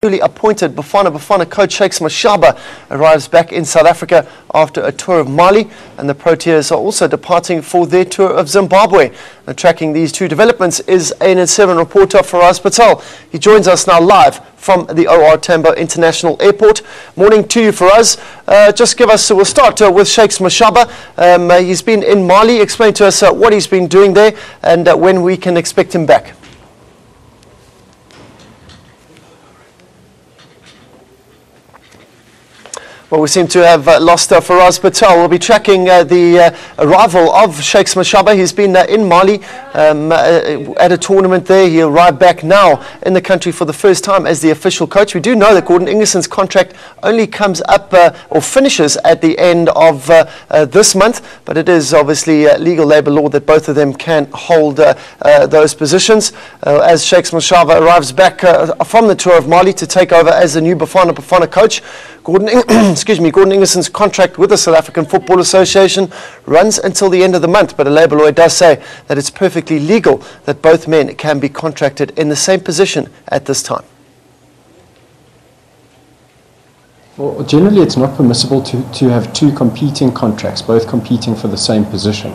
Newly appointed Bafana Bafana coach Shakes Mashaba arrives back in South Africa after a tour of Mali, and the Proteas are also departing for their tour of Zimbabwe. And tracking these two developments is ANN7 reporter Faraz Patel. He joins us now live from the OR Tambo International Airport. Morning to you, Faraz. We'll start with Shakes Mashaba. He's been in Mali. Explain to us what he's been doing there and when we can expect him back. Well, we seem to have lost Faraz Patel. We'll be tracking the arrival of Shakes Mashaba. He's been in Mali at a tournament there. He arrived back now in the country for the first time as the official coach. We do know that Gordan Ingerson's contract only comes up or finishes at the end of this month, but it is obviously legal labour law that both of them can hold those positions. As Shakes Mashaba arrives back from the tour of Mali to take over as the new Bafana Bafana coach, Gordan Ingerson's contract with the South African Football Association runs until the end of the month, but a labour lawyer does say that it's perfectly legal that both men can be contracted in the same position at this time. Well, generally it's not permissible to have two competing contracts, both competing for the same position.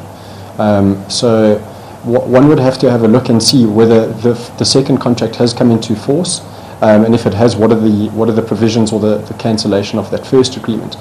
So one would have to have a look and see whether the second contract has come into force. And if it has, what are the provisions or the cancellation of that first agreement?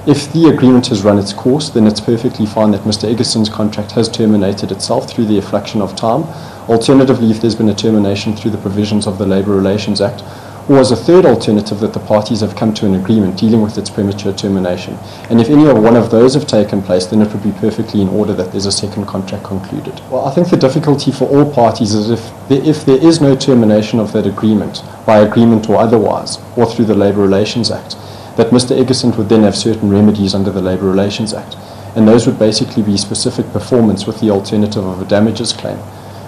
If the agreement has run its course, then it's perfectly fine that Mr. Ingerson's contract has terminated itself through the effluxion of time. Alternatively, if there's been a termination through the provisions of the Labour Relations Act, or as a third alternative, that the parties have come to an agreement dealing with its premature termination. And if any one of those have taken place, then it would be perfectly in order that there's a second contract concluded. Well, I think the difficulty for all parties is if there is no termination of that agreement, by agreement or otherwise, or through the Labour Relations Act, that Mr. Ingerson would then have certain remedies under the Labour Relations Act. And those would basically be specific performance with the alternative of a damages claim.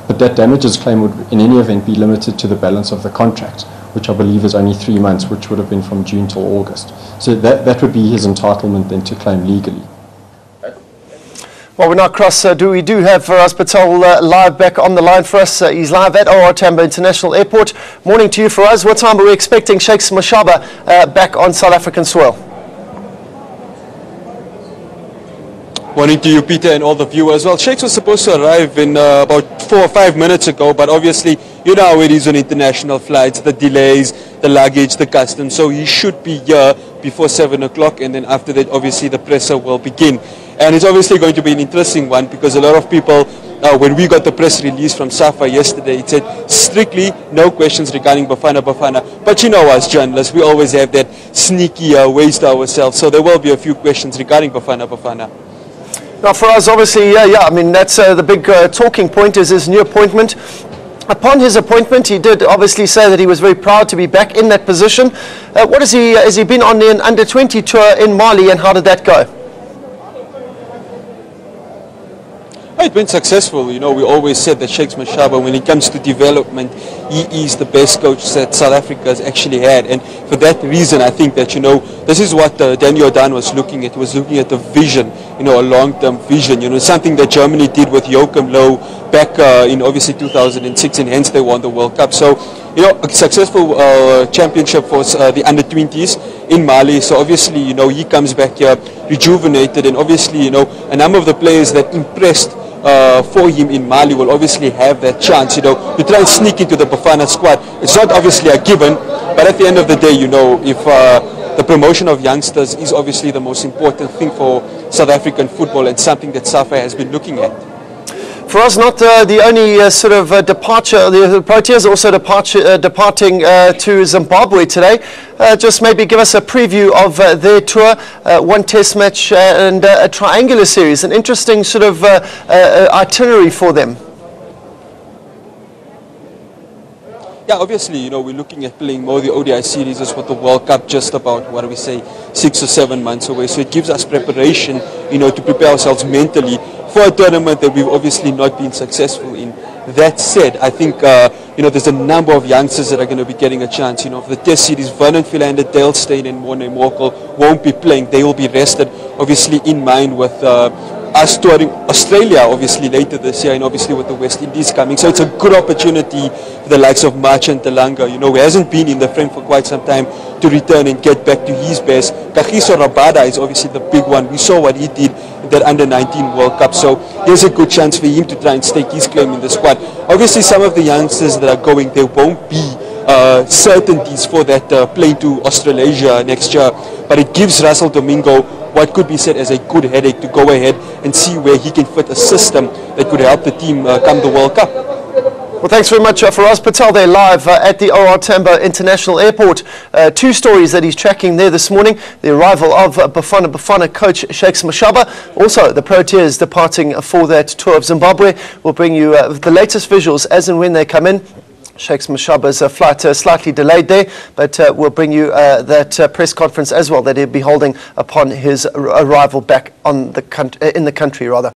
But that damages claim would in any event be limited to the balance of the contract, which I believe is only 3 months, which would have been from June till August. So that would be his entitlement then to claim legally. Well, we're now across, we do have Faraz Patel live back on the line for us. He's live at OR Tambo International Airport. Morning to you, Faraz. What time are we expecting Shakes Mashaba back on South African soil? Morning to you, Peter, and all the viewers. Well, Shakes was supposed to arrive in about 4 or 5 minutes ago, but obviously, you know how it is on international flights, the delays, the luggage, the customs. So he should be here before 7 o'clock, and then after that, obviously, the presser will begin. And it's obviously going to be an interesting one because a lot of people, when we got the press release from SAFA yesterday, it said strictly no questions regarding Bafana Bafana. But you know, as journalists, we always have that sneaky ways to ourselves. So there will be a few questions regarding Bafana Bafana. Now, for us, obviously, I mean, that's the big talking point is his new appointment. Upon his appointment, he did obviously say that he was very proud to be back in that position. Has he been on an under-20 tour in Mali, and how did that go? It's been successful. You know, we always said that Shakes Mashaba, when it comes to development, he is the best coach that South Africa has actually had. And for that reason, I think that, you know, this is what Daniel Dan was looking at. He was looking at the vision, you know, a long-term vision. You know, something that Germany did with Joachim Löw back in obviously 2006, and hence they won the World Cup. So, you know, a successful championship for the under-20s in Mali. So obviously, you know, he comes back here rejuvenated, and obviously, you know, a number of the players that impressed for him in Mali will obviously have that chance, you know, to try and sneak into the Bafana squad. It's not obviously a given, but at the end of the day, you know, if the promotion of youngsters is obviously the most important thing for South African football and something that SAFA has been looking at. For us, not the only sort of departure, the Proteas also departing to Zimbabwe today. Just maybe give us a preview of their tour, one test match and a triangular series, an interesting sort of itinerary for them. Yeah, obviously, you know, we're looking at playing more the ODI series with the World Cup just about, 6 or 7 months away. So it gives us preparation, you know, to prepare ourselves mentally for a tournament that we've obviously not been successful in. That said, I think, you know, there's a number of youngsters that are going to be getting a chance. You know, for the test series, Vernon Philander, Dale Steyn and Morne Morkel won't be playing. They will be rested, obviously in mind with us touring Australia obviously later this year, and obviously with the West Indies coming. So it's a good opportunity for the likes of March and Telanga, you know, who hasn't been in the frame for quite some time, to return and get back to his best. Kagiso Rabada is obviously the big one. We saw what he did in that Under-19 World Cup, so there's a good chance for him to try and stake his claim in the squad. Obviously some of the youngsters that are going, there won't be certainties for that plane to Australasia next year, but it gives Russell Domingo what could be said as a good headache to go ahead and see where he can fit a system that could help the team come the World Cup. Well, thanks very much Faraz Patel there live at the OR Tambo International Airport. Two stories that he's tracking there this morning. The arrival of Bafana Bafana coach Shakes Mashaba. Also, the Proteas departing for that tour of Zimbabwe. We'll bring you the latest visuals as and when they come in. Shakes Mashaba's flight slightly delayed there, but we'll bring you that press conference as well that he'll be holding upon his arrival back on the in the country rather.